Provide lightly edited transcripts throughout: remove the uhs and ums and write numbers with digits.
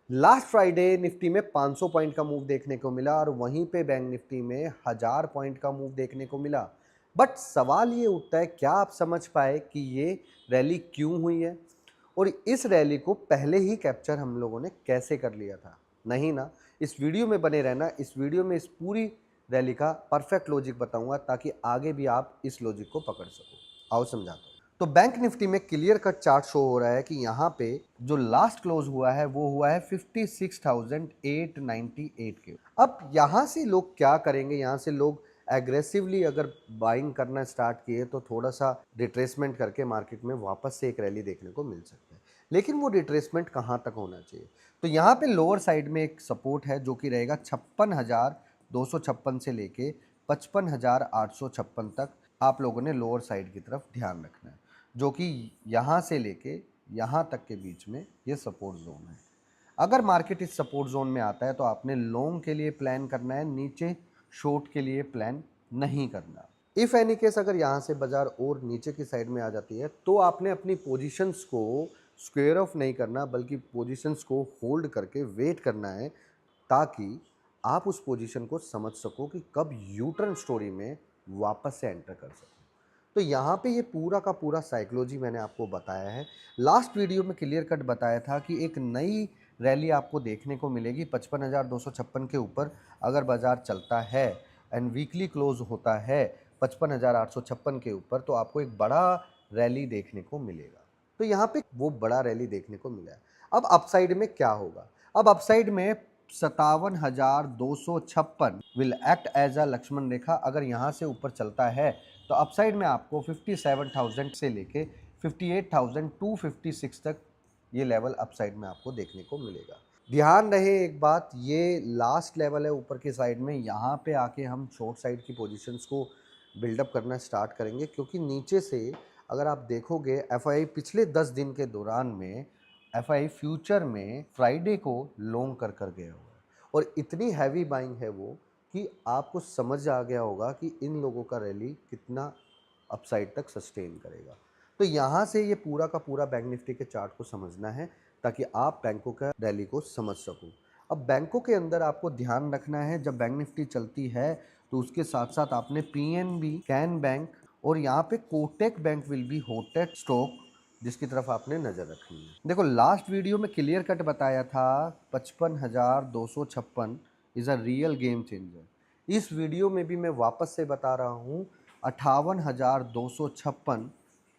Last Friday Nifty में 500 point का move देखने को मिला और वहीं पे बैंक निफ्टी में 1000 पॉइंट का मूव देखने को मिला। बट सवाल ये उठता है, क्या आप समझ पाए कि ये रैली क्यों हुई है और इस रैली को पहले ही कैप्चर हम लोगों ने कैसे कर लिया था? नहीं ना। इस वीडियो में बने रहना। इस वीडियो में इस पूरी रैली का परफेक्ट लॉजिक बताऊंगा ताकि आगे भी आप इस लॉजिक को पकड़ सको। आओ समझाता हूँ। तो बैंक निफ्टी में क्लियर कट चार्ट शो हो रहा है कि यहाँ पे जो लास्ट क्लोज हुआ है वो हुआ है 56,898 के। अब यहाँ से लोग क्या करेंगे? यहाँ से लोग एग्रेसिवली अगर बाइंग करना स्टार्ट किए तो थोड़ा सा रिट्रेसमेंट करके मार्केट में वापस से एक रैली देखने को मिल सकता है। लेकिन वो रिट्रेसमेंट कहाँ तक होना चाहिए? तो यहाँ पे लोअर साइड में एक सपोर्ट है जो कि रहेगा 56,256 से लेके 55,856 तक। आप लोगों ने लोअर साइड की तरफ ध्यान रखना है, जो कि यहाँ से लेके यहाँ तक के बीच में ये सपोर्ट जोन है। अगर मार्केट इस सपोर्ट जोन में आता है तो आपने लॉन्ग के लिए प्लान करना है, नीचे शॉर्ट के लिए प्लान नहीं करना। इफ़ एनी केस अगर यहाँ से बाजार और नीचे की साइड में आ जाती है तो आपने अपनी पोजीशंस को स्क्वेयर ऑफ नहीं करना, बल्कि पोजीशंस को होल्ड करके वेट करना है ताकि आप उस पोजीशन को समझ सको कि कब यू टर्न स्टोरी में वापस से एंटर कर सको। तो यहाँ पे ये पूरा का पूरा साइकोलॉजी मैंने आपको बताया है। लास्ट वीडियो में क्लियर कट बताया था कि एक नई रैली आपको देखने को मिलेगी 55,256 के ऊपर अगर बाजार चलता है एंड वीकली क्लोज होता है 55,856 के ऊपर, तो आपको एक बड़ा रैली देखने को मिलेगा। तो यहाँ पे वो बड़ा रैली देखने को मिला है। अब अपसाइड में क्या होगा? अब अपसाइड में 57,256 will act as a Lakshman Rekha. अगर यहाँ से ऊपर चलता है तो अपसाइड में आपको 57,000 से लेके 58,256 तक ये लेवल अपसाइड में आपको देखने को मिलेगा। ध्यान रहे एक बात, ये लास्ट लेवल है ऊपर की साइड में। यहाँ पे आके हम शॉर्ट साइड की पोजीशंस को बिल्डअप करना स्टार्ट करेंगे, क्योंकि नीचे से अगर आप देखोगे एफआई पिछले 10 दिन के दौरान में एफआई फ्यूचर में फ्राइडे को लॉन्ग कर कर गया हुआ है और इतनी हैवी बाइंग है वो कि आपको समझ आ गया होगा कि इन लोगों का रैली कितना अपसाइड तक सस्टेन करेगा। तो यहाँ से ये पूरा का पूरा बैंक निफ्टी के चार्ट को समझना है ताकि आप बैंकों का रैली को समझ सको। अब बैंकों के अंदर आपको ध्यान रखना है, जब बैंक निफ्टी चलती है तो उसके साथ साथ आपने पीएनबी, कैन बैंक और यहाँ पे कोटेक बैंक विल बी होटेक स्टॉक जिसकी तरफ आपने नज़र रखनी है। देखो लास्ट वीडियो में क्लियर कट बताया था 55,256 is a real game changer. इस वीडियो में भी मैं वापस से बता रहा हूँ 58,256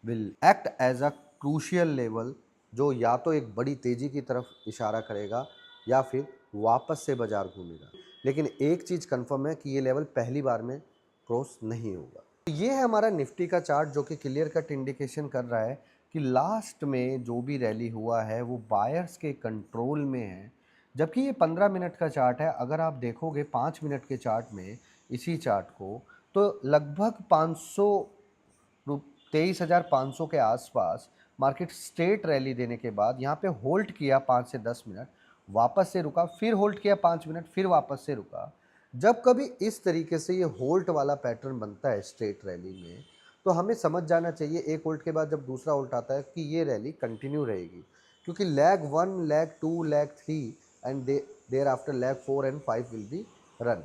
will act as a crucial level, जो या तो एक बड़ी तेज़ी की तरफ इशारा करेगा या फिर वापस से बाजार घूमेगा। लेकिन एक चीज़ कंफर्म है कि ये लेवल पहली बार में क्रॉस नहीं होगा। तो ये है हमारा निफ्टी का चार्ट जो कि क्लियर कट इंडिकेशन कर रहा है कि लास्ट में जो भी रैली हुआ है वो बायर्स के कंट्रोल में है। जबकि ये 15 मिनट का चार्ट है। अगर आप देखोगे 5 मिनट के चार्ट में इसी चार्ट को, तो लगभग 23,500 के आसपास मार्केट स्ट्रेट रैली देने के बाद यहाँ पे होल्ड किया 5 से 10 मिनट, वापस से रुका, फिर होल्ड किया 5 मिनट, फिर वापस से रुका। जब कभी इस तरीके से ये होल्ड वाला पैटर्न बनता है स्ट्रेट रैली में, तो हमें समझ जाना चाहिए एक होल्ड के बाद जब दूसरा होल्ड आता है कि ये रैली कंटिन्यू रहेगी, क्योंकि leg 1, leg 2, leg 3 and there after leg 4 and 5 will be run.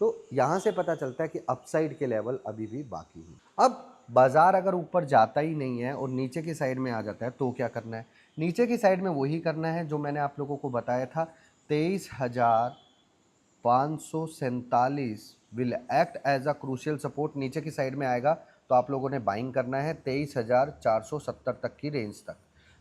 तो यहाँ से पता चलता है कि अपसाइड के लेवल अभी भी बाकी हैं। अब बाजार अगर ऊपर जाता ही नहीं है और नीचे की साइड में आ जाता है तो क्या करना है? नीचे की साइड में वही करना है जो मैंने आप लोगों को बताया था। 23,547 will act as a crucial support. नीचे की साइड में आएगा तो आप लोगों ने बाइंग करना है 23,470 तक की रेंज तक।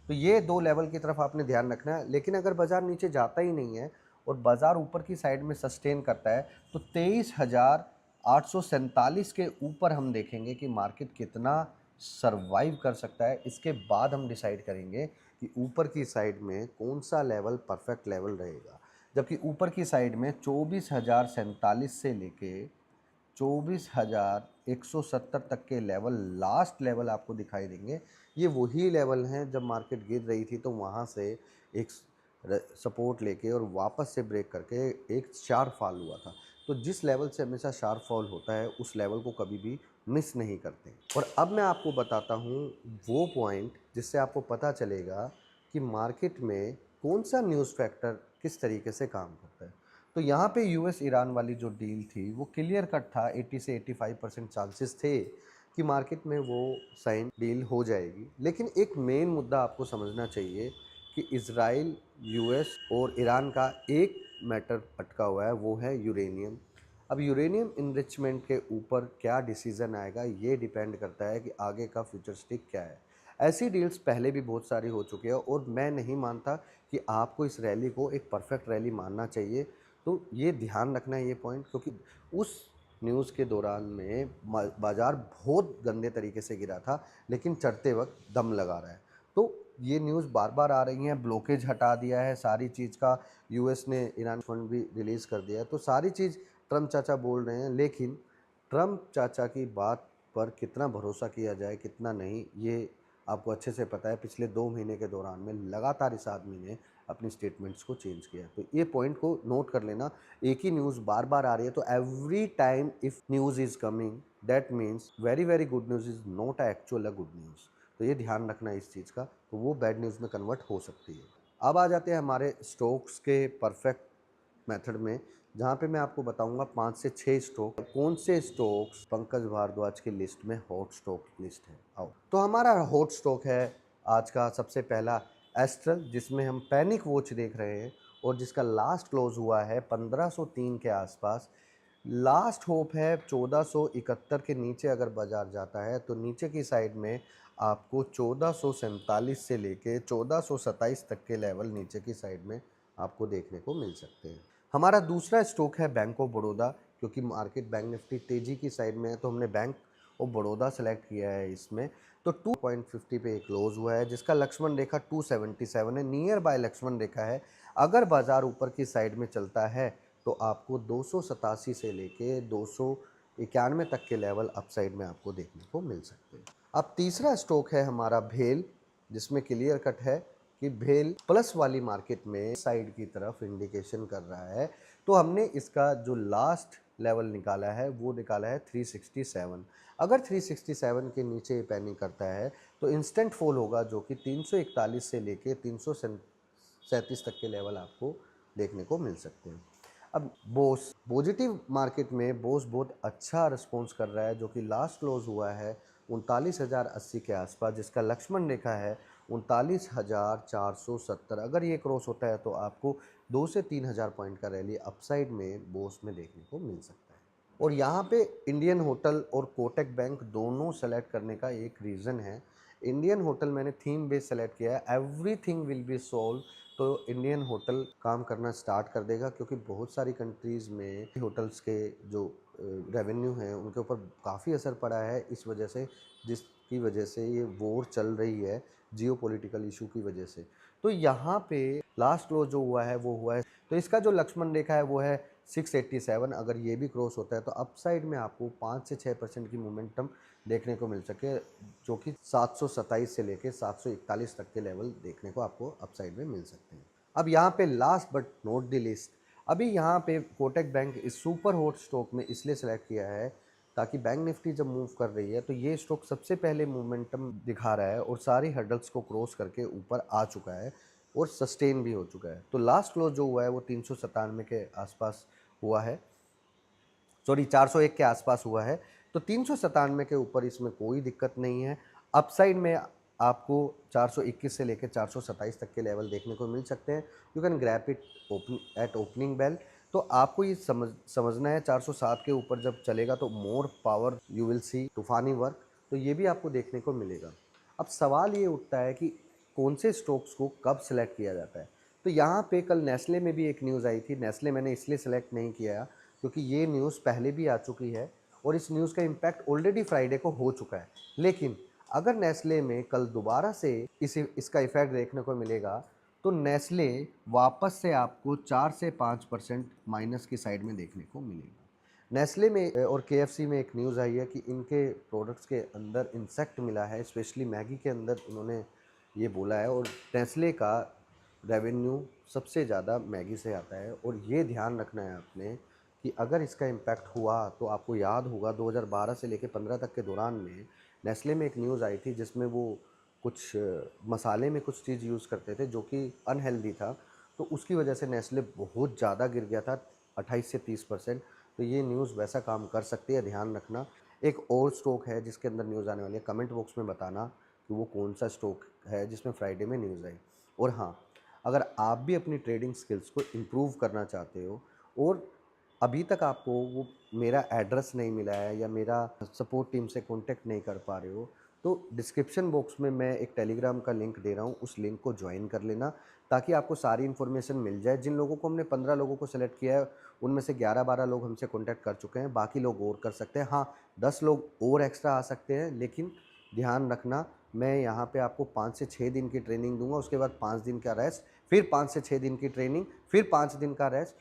तो ये दो लेवल की तरफ आपने ध्यान रखना है। लेकिन अगर बाजार नीचे जाता ही नहीं है और बाजार ऊपर की साइड में सस्टेन करता है तो 23,847 के ऊपर हम देखेंगे कि मार्केट कितना सरवाइव कर सकता है। इसके बाद हम डिसाइड करेंगे कि ऊपर की साइड में कौन सा लेवल परफेक्ट लेवल रहेगा। जबकि ऊपर की साइड में 24,047 से लेके 24,170 तक के लेवल, लास्ट लेवल आपको दिखाई देंगे। ये वही लेवल हैं जब मार्केट गिर रही थी तो वहाँ से एक सपोर्ट लेके और वापस से ब्रेक करके एक शार्प फॉल हुआ था। तो जिस लेवल से हमेशा शार्प फॉल होता है उस लेवल को कभी भी मिस नहीं करते। और अब मैं आपको बताता हूँ वो पॉइंट जिससे आपको पता चलेगा कि मार्केट में कौन सा न्यूज़ फैक्टर किस तरीके से काम करता है। तो यहाँ पे यूएस ईरान वाली जो डील थी वो क्लियर कट था, 80 से 85% चांसेस थे कि मार्केट में वो साइन डील हो जाएगी। लेकिन एक मेन मुद्दा आपको समझना चाहिए कि इजराइल, यूएस और ईरान का एक मैटर अटका हुआ है, वो है यूरेनियम। अब यूरेनियम इनरिचमेंट के ऊपर क्या डिसीजन आएगा ये डिपेंड करता है कि आगे का फ्यूचरिस्टिक क्या है। ऐसी डील्स पहले भी बहुत सारी हो चुकी है और मैं नहीं मानता कि आपको इस रैली को एक परफेक्ट रैली मानना चाहिए। तो ये ध्यान रखना है ये पॉइंट, क्योंकि उस न्यूज़ के दौरान में बाज़ार बहुत गंदे तरीके से गिरा था, लेकिन चढ़ते वक्त दम लगा रहा है। तो ये न्यूज़ बार बार आ रही हैं, ब्लॉकेज हटा दिया है सारी चीज़ का, यूएस ने ईरान फंड भी रिलीज़ कर दिया है, तो सारी चीज़ ट्रम्प चाचा बोल रहे हैं। लेकिन ट्रम्प चाचा की बात पर कितना भरोसा किया जाए कितना नहीं, ये आपको अच्छे से पता है। पिछले 2 महीने के दौरान में लगातार इस आदमी ने अपनी स्टेटमेंट्स को चेंज किया। तो ये पॉइंट को नोट कर लेना, एक ही न्यूज़ बार बार आ रही है, तो every time if news is coming that means very very good news is not actual a good news. तो ये ध्यान रखना है इस चीज़ का, तो वो बैड न्यूज़ में कन्वर्ट हो सकती है। अब आ जाते हैं हमारे स्टॉक्स के परफेक्ट मेथड में, जहाँ पे मैं आपको बताऊंगा 5 से 6 स्टॉक, कौन से स्टॉक्स पंकज भारद्वाज की लिस्ट में हॉट स्टॉक लिस्ट है। आओ, तो हमारा हॉट स्टॉक है आज का सबसे पहला एस्ट्रल, जिसमें हम पैनिक वॉच देख रहे हैं और जिसका लास्ट क्लोज हुआ है 1503 के आसपास। लास्ट होप है 1471 के नीचे अगर बाजार जाता है तो नीचे की साइड में आपको 1447 से लेके 1427 तक के लेवल नीचे की साइड में आपको देखने को मिल सकते हैं। हमारा दूसरा स्टॉक है बैंक ऑफ बड़ौदा, क्योंकि मार्केट बैंक निफ्टी तेजी की साइड में है तो हमने बैंक ऑफ बड़ौदा सेलेक्ट किया है इसमें। तो 2.50 पे क्लोज हुआ है, जिसका लक्ष्मण रेखा 277 है, नियर बाय लक्ष्मण रेखा है। अगर बाजार ऊपर की साइड में चलता है तो आपको 287 से लेके 291 तक के लेवल अपसाइड में आपको देखने को मिल सकते हैं। अब तीसरा स्टॉक है हमारा भेल, जिसमें क्लियर कट है कि भेल प्लस वाली मार्केट में साइड की तरफ इंडिकेशन कर रहा है। तो हमने इसका जो लास्ट लेवल निकाला है वो निकाला है 367। अगर 367 के नीचे पैनिक करता है तो इंस्टेंट फॉल होगा, जो कि 341 से लेके 337 तक के लेवल आपको देखने को मिल सकते हैं। अब बोस पॉजिटिव मार्केट में बोस बहुत अच्छा रिस्पॉन्स कर रहा है, जो कि लास्ट क्लोज हुआ है 39,080 के आसपास, जिसका लक्ष्मण रेखा है 39,470। अगर ये क्रॉस होता है तो आपको 2 से 3,000 पॉइंट का रैली अपसाइड में बोस में देखने को मिल सकता है। और यहाँ पे इंडियन होटल और कोटक बैंक दोनों सेलेक्ट करने का एक रीज़न है। इंडियन होटल मैंने थीम बेस सेलेक्ट किया है, एवरीथिंग विल बी सोल्व। तो इंडियन होटल काम करना स्टार्ट कर देगा, क्योंकि बहुत सारी कंट्रीज़ में होटल्स के जो रेवेन्यू हैं उनके ऊपर काफ़ी असर पड़ा है इस वजह से, जिसकी वजह से ये वॉर चल रही है जियो पॉलिटिकल इशू की वजह से। तो यहाँ पे लास्ट क्लोज जो हुआ है वो हुआ है, तो इसका जो लक्ष्मण रेखा है वो है 687। अगर ये भी क्रॉस होता है तो अपसाइड में आपको 5 से 6% की मोमेंटम देखने को मिल सके, जो कि 727 से लेके 741 तक के लेवल देखने को आपको अपसाइड में मिल सकते हैं। अब यहाँ पे last but not the list, अभी यहाँ पे कोटक बैंक इस सुपर हॉट स्टॉक में इसलिए सेलेक्ट किया है ताकि बैंक निफ्टी जब मूव कर रही है तो ये स्टॉक सबसे पहले मोमेंटम दिखा रहा है और सारी हर्डल्स को क्रॉस करके ऊपर आ चुका है और सस्टेन भी हो चुका है। तो लास्ट क्लोज जो हुआ है वो 397 के आसपास हुआ है, सॉरी 401 के आसपास हुआ है। तो 397 के ऊपर इसमें कोई दिक्कत नहीं है। अपसाइड में आपको 421 से लेकर 427 तक के लेवल देखने को मिल सकते हैं। You can grab it at opening bell. तो आपको ये समझना है 407 के ऊपर जब चलेगा तो more power you will see, तूफानी वर्क, तो ये भी आपको देखने को मिलेगा। अब सवाल ये उठता है कि कौन से स्टॉक्स को कब सेलेक्ट किया जाता है। तो यहाँ पे कल नेस्ले में भी एक न्यूज़ आई थी। नेस्ले मैंने इसलिए सेलेक्ट नहीं किया क्योंकि ये न्यूज़ पहले भी आ चुकी है और इस न्यूज़ का इम्पैक्ट ऑलरेडी फ्राइडे को हो चुका है। लेकिन अगर नेस्ले में कल दोबारा से इसका इफेक्ट देखने को मिलेगा तो नेस्ले वापस से आपको 4 से 5% माइनस की साइड में देखने को मिलेगा। नेस्ले में और केएफसी में एक न्यूज़ आई है कि इनके प्रोडक्ट्स के अंदर इंसेक्ट मिला है, स्पेशली मैगी के अंदर उन्होंने ये बोला है। और नेस्ले का रेवेन्यू सबसे ज़्यादा मैगी से आता है। और ये ध्यान रखना है आपने कि अगर इसका इम्पैक्ट हुआ तो आपको याद होगा 2012 से लेकर 15 तक के दौरान में नेस्ले में एक न्यूज़ आई थी जिसमें वो कुछ मसाले में कुछ चीज़ यूज़ करते थे जो कि अनहेल्दी था, तो उसकी वजह से नेस्ले बहुत ज़्यादा गिर गया था, 28 से 30%। तो ये न्यूज़ वैसा काम कर सकती है, ध्यान रखना। एक और स्टॉक है जिसके अंदर न्यूज़ आने वाली है, कमेंट बॉक्स में बताना कि वो कौन सा स्टॉक है जिसमें फ्राइडे में न्यूज़ आई। और हाँ, अगर आप भी अपनी ट्रेडिंग स्किल्स को इम्प्रूव करना चाहते हो और अभी तक आपको वो मेरा एड्रेस नहीं मिला है या मेरा सपोर्ट टीम से कांटेक्ट नहीं कर पा रहे हो, तो डिस्क्रिप्शन बॉक्स में मैं एक टेलीग्राम का लिंक दे रहा हूँ, उस लिंक को ज्वाइन कर लेना ताकि आपको सारी इन्फॉर्मेशन मिल जाए। जिन लोगों को हमने 15 लोगों को सेलेक्ट किया है, उनमें से 11-12 लोग हमसे कांटेक्ट कर चुके हैं, बाकी लोग और कर सकते हैं। हाँ, 10 लोग और एक्स्ट्रा आ सकते हैं, लेकिन ध्यान रखना, मैं यहाँ पे आपको 5 से 6 दिन की ट्रेनिंग दूंगा, उसके बाद 5 दिन का रेस्ट, फिर 5 से 6 दिन की ट्रेनिंग, फिर 5 दिन का रेस्ट।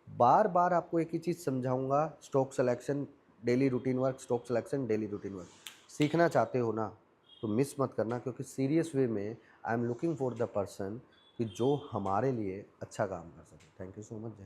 बार बार आपको एक ही चीज़ समझाऊंगा, stock selection daily routine work, stock selection daily routine work. सीखना चाहते हो ना, तो मिस मत करना, क्योंकि सीरियस वे में I am looking for the person कि जो हमारे लिए अच्छा काम कर सके। Thank you so much.